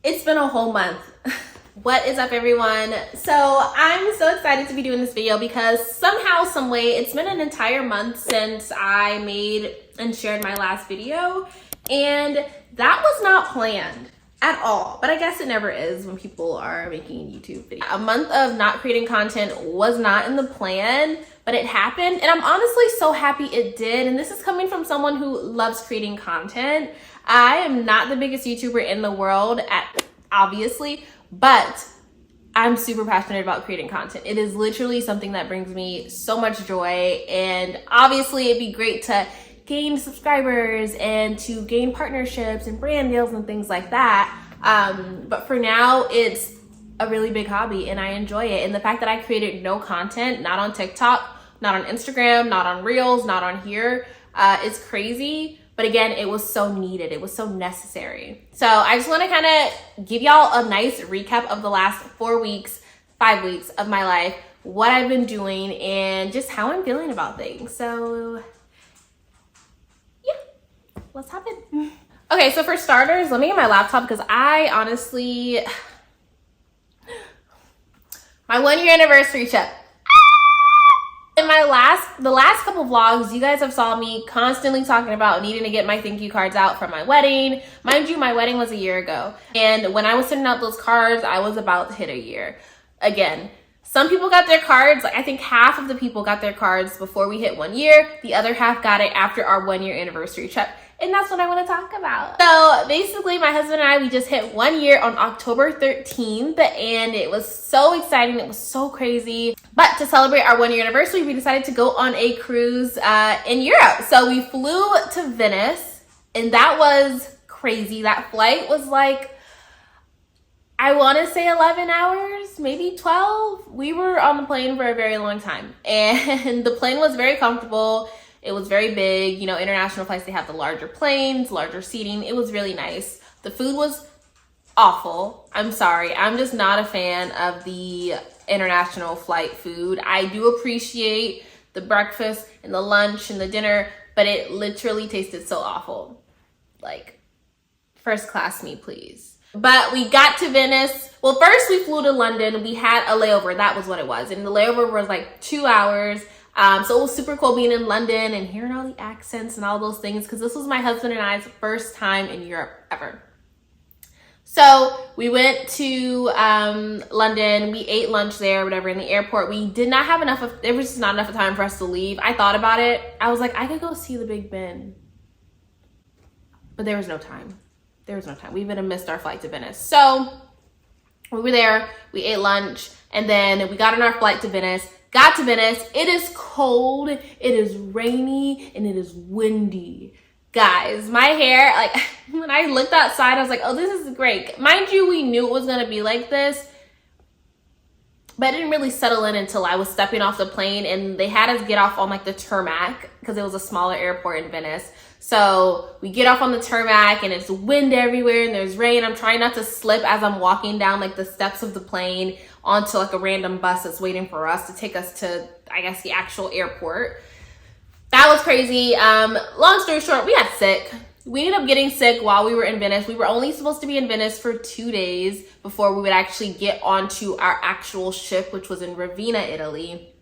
It's been a whole month. What is up, everyone? So I'm so excited to be doing this video because somehow, some way, it's been an entire month since I made and shared my last video, and that was not planned at all. But I guess it never is when people are making YouTube videos. A month of not creating content was not in the plan, but it happened, and I'm honestly so happy it did. And this is coming from someone who loves creating content. I am not the biggest YouTuber in the world, obviously, but I'm super passionate about creating content. It is literally something that brings me so much joy, and obviously it'd be great to gain subscribers and to gain partnerships and brand deals and things like that. But for now, it's a really big hobby and I enjoy it. And the fact that I created no content, not on TikTok, not on Instagram, not on Reels, not on here, is crazy. But again, it was so needed. It was so necessary. So I just want to kind of give y'all a nice recap of the last 4 weeks, 5 weeks of my life, what I've been doing, and just how I'm feeling about things. So yeah, let's hop in. Okay, so for starters, let me get my laptop because I honestly, my 1 year anniversary check. In the last couple vlogs, you guys have saw me constantly talking about needing to get my thank you cards out for my wedding. Mind you, my wedding was a year ago. And when I was sending out those cards, I was about to hit a year. Again, some people got their cards, like I think half of the people got their cards before we hit 1 year. The other half got it after our 1 year anniversary check. And that's what I want to talk about. So basically, my husband and I, we just hit 1 year on October 13th, and it was so exciting. It was so crazy. But to celebrate our 1 year anniversary, we decided to go on a cruise in Europe. So we flew to Venice, and that was crazy. That flight was like, I want to say 11 hours, maybe 12. We were on the plane for a very long time, and the plane was very comfortable. It was very big. You know, international flights, they have the larger planes, larger seating. It was really nice. The food was awful. I'm sorry. I'm just not a fan of the international flight food. I do appreciate the breakfast and the lunch and the dinner, but it literally tasted so awful. Like, first class me, please. But we got to Venice. Well, first we flew to London. We had a layover. That was what it was. And the layover was like 2 hours. So it was super cool being in London and hearing all the accents and all those things, because this was my husband and I's first time in Europe ever. So we went to London. We ate lunch there, whatever, in the airport. We did not have there was just not enough time for us to leave. I thought about it. I was like, I could go see the Big Ben. But there was no time. There was no time. We would have missed our flight to Venice. So we were there. We ate lunch. And then we got on our flight to Venice. Got to Venice. It is cold, it is rainy, and it is windy. Guys, my hair, like when I looked outside, I was like, oh, this is great. Mind you, we knew it was gonna be like this, but it didn't really settle in until I was stepping off the plane, and they had us get off on like the tarmac because it was a smaller airport in Venice. So we get off on the tarmac and it's wind everywhere and there's rain. I'm trying not to slip as I'm walking down like the steps of the plane onto like a random bus that's waiting for us to take us to, I guess, the actual airport. That was crazy. Long story short, we got sick. We ended up getting sick while we were in Venice. We were only supposed to be in Venice for 2 days before we would actually get onto our actual ship, which was in Ravenna, Italy.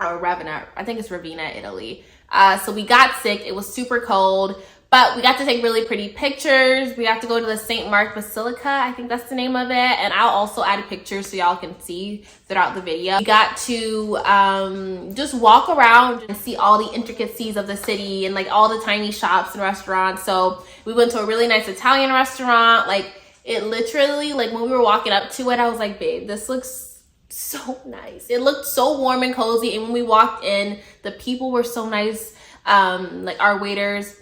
Or Ravenna, I think it's Ravenna, Italy. So we got sick. It was super cold, but we got to take really pretty pictures. We got to go to the St. Mark Basilica. I think that's the name of it. And I'll also add a picture so y'all can see throughout the video. We got to just walk around and see all the intricacies of the city and like all the tiny shops and restaurants. So we went to a really nice Italian restaurant. Like it literally, like when we were walking up to it, I was like, babe, this looks so nice. It looked so warm and cozy, and when we walked in, the people were so nice, like our waiters,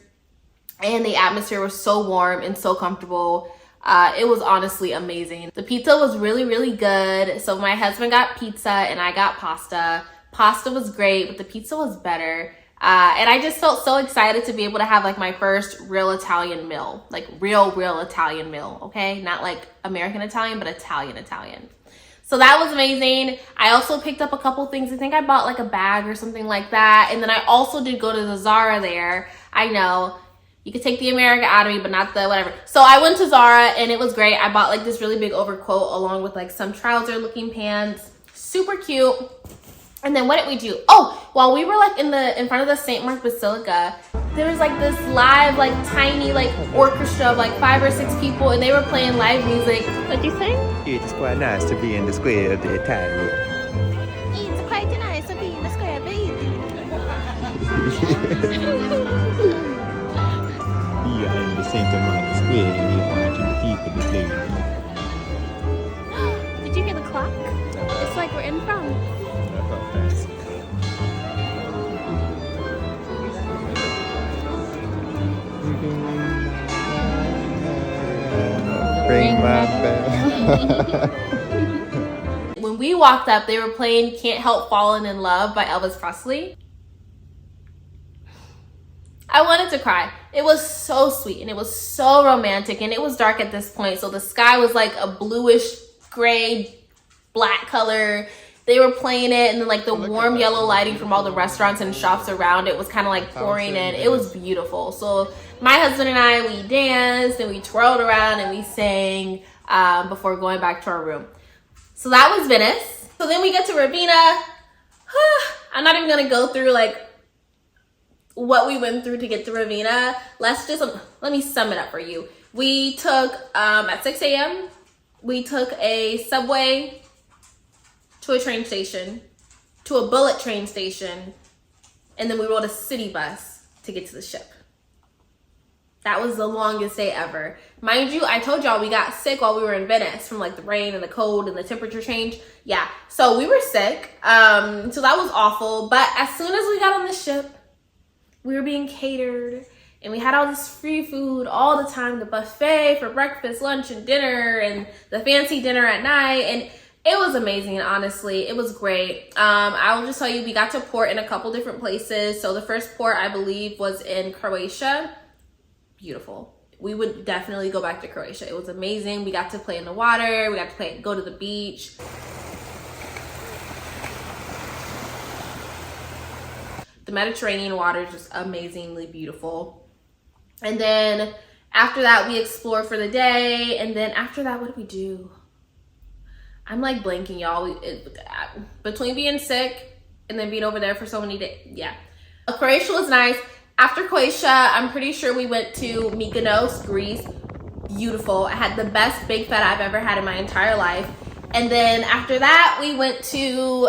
and the atmosphere was so warm and so comfortable. It was honestly amazing. The pizza was really, really good. So my husband got pizza and I got pasta. Pasta was great, but the pizza was better. And I just felt so excited to be able to have like my first real Italian meal, like real Italian meal, okay? Not like American Italian, but Italian. So that was amazing. I also picked up a couple things. I think I bought like a bag or something like that. And then I also did go to the Zara there. I know, You could take the America out of me, but not the whatever. So I went to Zara and it was great. I bought like this really big overcoat along with like some trouser looking pants. Super cute. And then what did we do? Oh, while we were like in front of the St. Mark Basilica, there was like this live, like tiny, like orchestra of like 5 or 6 people, and they were playing live music. What'd you say? It is quite nice to be in the square of the Italian. It's quite nice to be in the square, baby. We are in the center of the square and we're watching the people play. Did you hear the clock? It's like we're in France. Ring my bell. When we walked up, they were playing Can't Help Falling in Love by Elvis Presley. I wanted to cry. It was so sweet and it was so romantic, and it was dark at this point, so the sky was like a bluish gray black color. They were playing it, and then like the warm yellow lighting from all the restaurants and shops around it was kind of like pouring in. It was beautiful. So my husband and I, we danced and we twirled around and we sang before going back to our room. So that was Venice. So then we get to Ravenna. I'm not even gonna go through like what we went through to get to Ravenna. Let me sum it up for you. We took at 6 a.m. we took a subway to a train station, to a bullet train station, and then we rode a city bus to get to the ship. That was the longest day ever. Mind you, I told y'all we got sick while we were in Venice from like the rain and the cold and the temperature change. Yeah, so we were sick. So that was awful. But as soon as we got on the ship, we were being catered and we had all this free food all the time, the buffet for breakfast, lunch, and dinner, and the fancy dinner at night. And it was amazing, honestly. It was great. I will just tell you, we got to port in a couple different places. So the first port, I believe, was in Croatia. Beautiful. We would definitely go back to Croatia. It was amazing. We got to play in the water. We got to go to the beach. The Mediterranean water is just amazingly beautiful. And then after that, we explored for the day. And then after that, what did we do? I'm like blanking, y'all. Between being sick and then being over there for so many days. Yeah. Croatia was nice. After Croatia, I'm pretty sure we went to Mykonos, Greece. Beautiful. I had the best big fat I've ever had in my entire life. And then after that, we went to,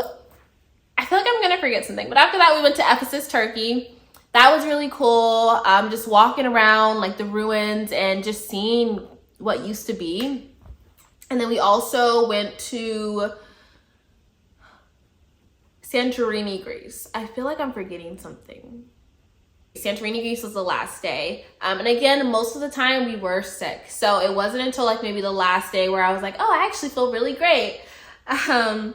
I feel like I'm gonna forget something, but after that, we went to Ephesus, Turkey. That was really cool. Just walking around like the ruins and just seeing what used to be. And then we also went to Santorini, Greece. I feel like I'm forgetting something. Santorini, Greece was the last day. And again, most of the time we were sick. So it wasn't until like maybe the last day where I was like, oh, I actually feel really great. And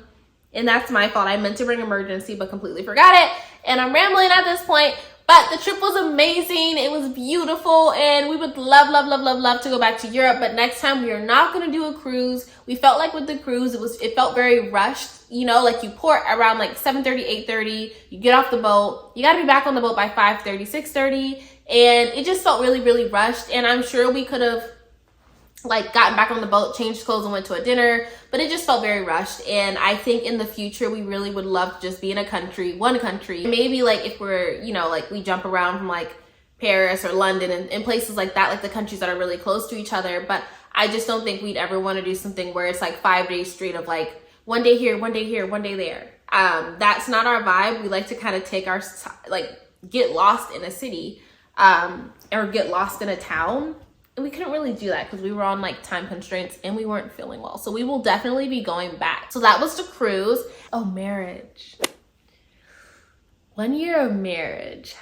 that's my fault. I meant to bring emergency, but completely forgot it. And I'm rambling at this point. But the trip was amazing. It was beautiful. And we would love, love, love, love, love to go back to Europe. But next time we are not going to do a cruise. We felt like with the cruise, it felt very rushed. You know, like you port around like 7:30, 8:30. You get off the boat. You got to be back on the boat by 5:30, 6:30. And it just felt really, really rushed. And I'm sure we could have like gotten back on the boat, changed clothes, and went to a dinner, but it just felt very rushed. And I think in the future we really would love to just be in one country. Maybe like if we're, you know, like we jump around from like Paris or London and places like that, like the countries that are really close to each other. But I just don't think we'd ever want to do something where it's like 5 days straight of like one day here, one day here, one day there. That's not our vibe. We like to kind of take our, like get lost in a city or get lost in a town. And we couldn't really do that because we were on like time constraints and we weren't feeling well. So we will definitely be going back. So that was the cruise. Oh, marriage. 1 year of marriage.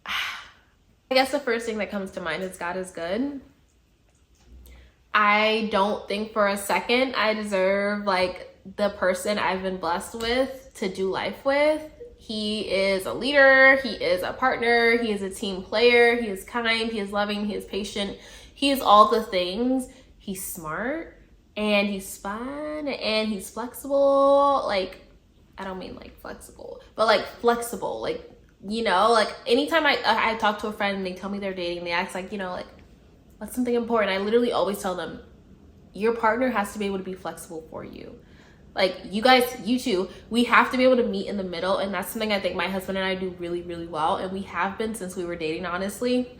I guess the first thing that comes to mind is God is good. I don't think for a second I deserve like the person I've been blessed with to do life with. He is a leader, he is a partner, he is a team player, he is kind, he is loving, he is patient, he is all the things. He's smart and he's fun and he's flexible. Like, I don't mean like flexible, but like flexible, like You know, like anytime I talk to a friend and they tell me they're dating, they ask like, you know, like what's something important? I literally always tell them your partner has to be able to be flexible for you. Like you guys, you two, we have to be able to meet in the middle. And that's something I think my husband and I do really, really well. And we have been since we were dating, honestly.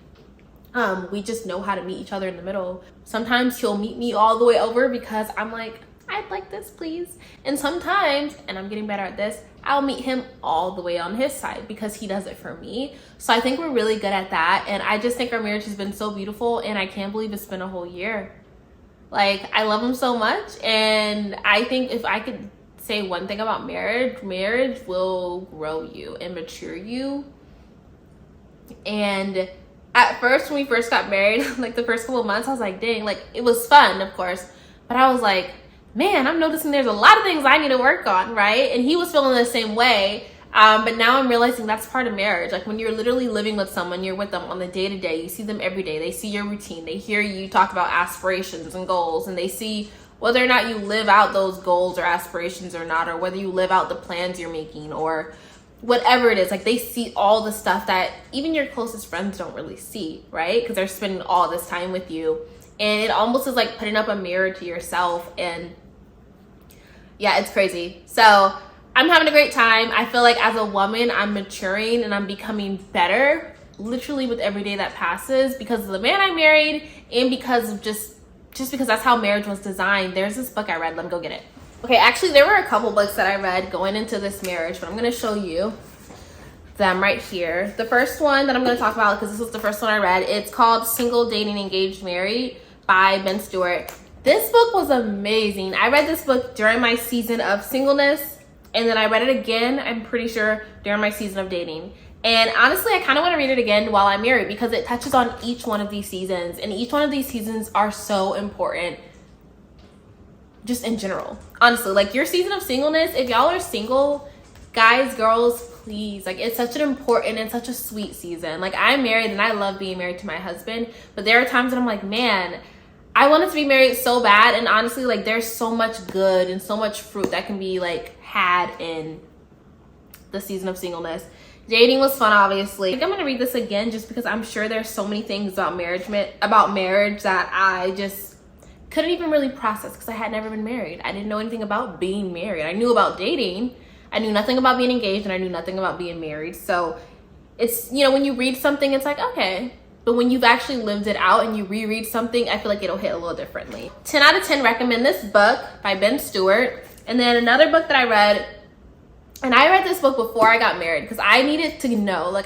We just know how to meet each other in the middle. Sometimes he'll meet me all the way over because I'm like, I'd like this, please. And sometimes, and I'm getting better at this, I'll meet him all the way on his side because he does it for me. So I think we're really good at that. And I just think our marriage has been so beautiful, and I can't believe it's been a whole year. Like, I love him so much. And I think if I could say one thing about marriage, marriage will grow you and mature you. And at first, when we first got married, like the first couple of months, I was like, dang, like it was fun, of course. But I was like, man, I'm noticing there's a lot of things I need to work on, right? And he was feeling the same way. But now I'm realizing that's part of marriage. Like when you're literally living with someone, you're with them on the day-to-day. You see them every day. They see your routine. They hear you talk about aspirations and goals. And they see whether or not you live out those goals or aspirations or not, or whether you live out the plans you're making or whatever it is. Like they see all the stuff that even your closest friends don't really see, right? Because they're spending all this time with you. And it almost is like putting up a mirror to yourself. And yeah, it's crazy. So I'm having a great time. I feel like as a woman, I'm maturing and I'm becoming better literally with every day that passes because of the man I married and because of just because that's how marriage was designed. There's this book I read. Let me go get it. Okay, actually, there were a couple books that I read going into this marriage, but I'm going to show you them right here. The first one that I'm going to talk about, because this was the first one I read, it's called Single, Dating, Engaged, Married by Ben Stewart. This book was amazing. I read this book during my season of singleness, and then I read it again, I'm pretty sure, during my season of dating. And honestly, I kind of want to read it again while I'm married because it touches on each one of these seasons, and each one of these seasons are so important just in general. Honestly, like your season of singleness, if y'all are single, guys, girls, please, like it's such an important and such a sweet season. Like I'm married and I love being married to my husband, but there are times that I'm like, man, I wanted to be married so bad. And honestly, like there's so much good and so much fruit that can be like had in the season of singleness. Dating was fun, obviously. I think I'm gonna read this again just because I'm sure there's so many things about marriage that I just couldn't even really process because I had never been married. I didn't know anything about being married. I knew about dating. I knew nothing about being engaged, and I knew nothing about being married. So it's, you know, when you read something, it's like, okay. But when you've actually lived it out and you reread something, I feel like it'll hit a little differently. 10 out of 10 recommend this book by Ben Stewart. And then another book that I read, and I read this book before I got married because I needed to know. Like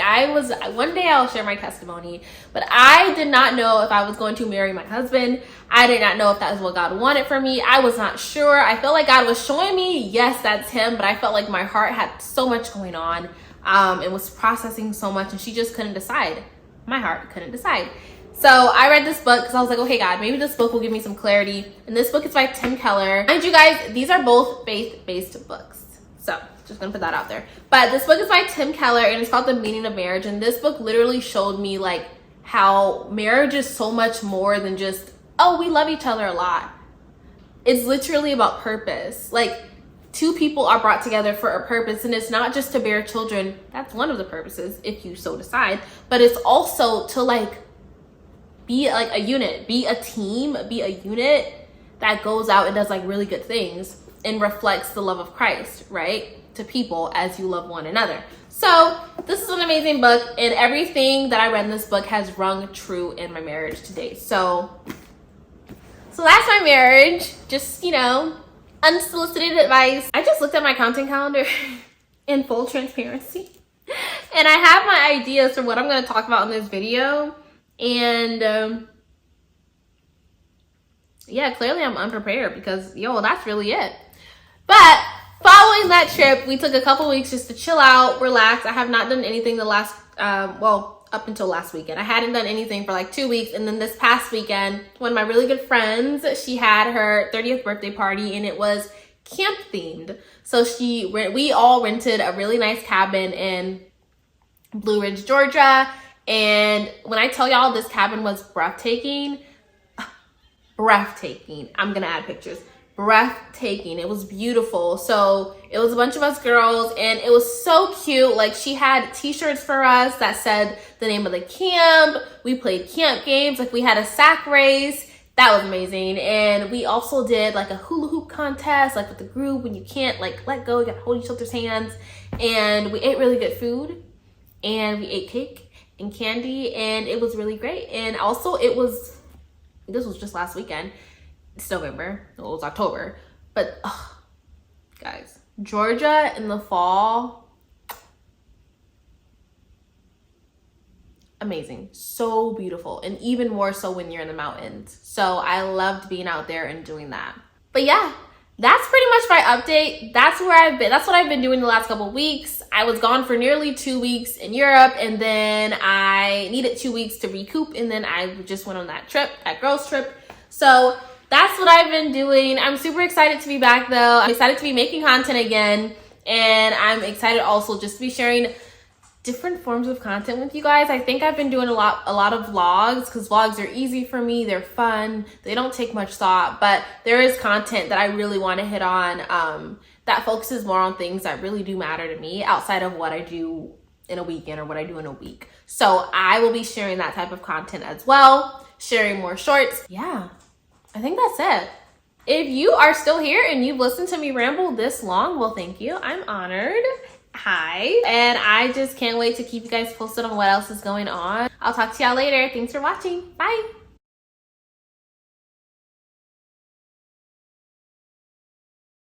one day I'll share my testimony, but I did not know if I was going to marry my husband. I did not know if that was what God wanted for me. I was not sure. I felt like God was showing me, yes, that's him, but I felt like my heart had so much going on and was processing so much, and she just couldn't decide. My heart couldn't decide. So I read this book because I was like, okay, God, maybe this book will give me some clarity. And this book is by Tim Keller. Mind you guys, these are both faith-based books. So just gonna put that out there. But this book is by Tim Keller and it's called The Meaning of Marriage. And this book literally showed me like how marriage is so much more than just, oh, we love each other a lot. It's literally about purpose. Like two people are brought together for a purpose, and it's not just to bear children. That's one of the purposes if you so decide, but it's also to like be like a unit, be a team, be a unit that goes out and does like really good things and reflects the love of Christ, right? To people as you love one another. So this is an amazing book, and everything that I read in this book has rung true in my marriage today. So that's my marriage. Just, you know, unsolicited advice. I just looked at my content calendar in full transparency, and I have my ideas for what I'm going to talk about in this video. And yeah, clearly I'm unprepared because, that's really it. But following that trip, we took a couple weeks just to chill out, relax. I have not done anything the last, up until last weekend. I hadn't done anything for like 2 weeks. And then this past weekend, one of my really good friends, she had her 30th birthday party and it was camp themed. So we all rented a really nice cabin in Blue Ridge, Georgia. And when I tell y'all this cabin was breathtaking, I'm gonna add pictures. breathtaking. It was beautiful. So it was a bunch of us girls and it was so cute. Like she had t-shirts for us that said the name of the camp. We played camp games. Like we had a sack race. That was amazing. And we also did like a hula hoop contest, like with the group when you can't like let go, you gotta hold each other's hands. And we ate really good food and we ate cake and candy and it was really great. And also this was just last weekend. It's November, well, it was October, but guys, Georgia in the fall, amazing, so beautiful, and even more so when you're in the mountains. So I loved being out there and doing that. But yeah, that's pretty much my update. That's where I've been. That's what I've been doing the last couple of weeks. I was gone for nearly 2 weeks in Europe, and then I needed 2 weeks to recoup, and then I just went on that trip, that girls trip. So that's what I've been doing. I'm super excited to be back though. I'm excited to be making content again. And I'm excited also just to be sharing different forms of content with you guys. I think I've been doing a lot of vlogs because vlogs are easy for me. They're fun. They don't take much thought, but there is content that I really want to hit on that focuses more on things that really do matter to me outside of what I do in a weekend or what I do in a week. So I will be sharing that type of content as well, sharing more shorts. Yeah. I think that's it. If you are still here and you've listened to me ramble this long, well, thank you. I'm honored. Hi. And I just can't wait to keep you guys posted on what else is going on. I'll talk to y'all later. Thanks for watching. Bye.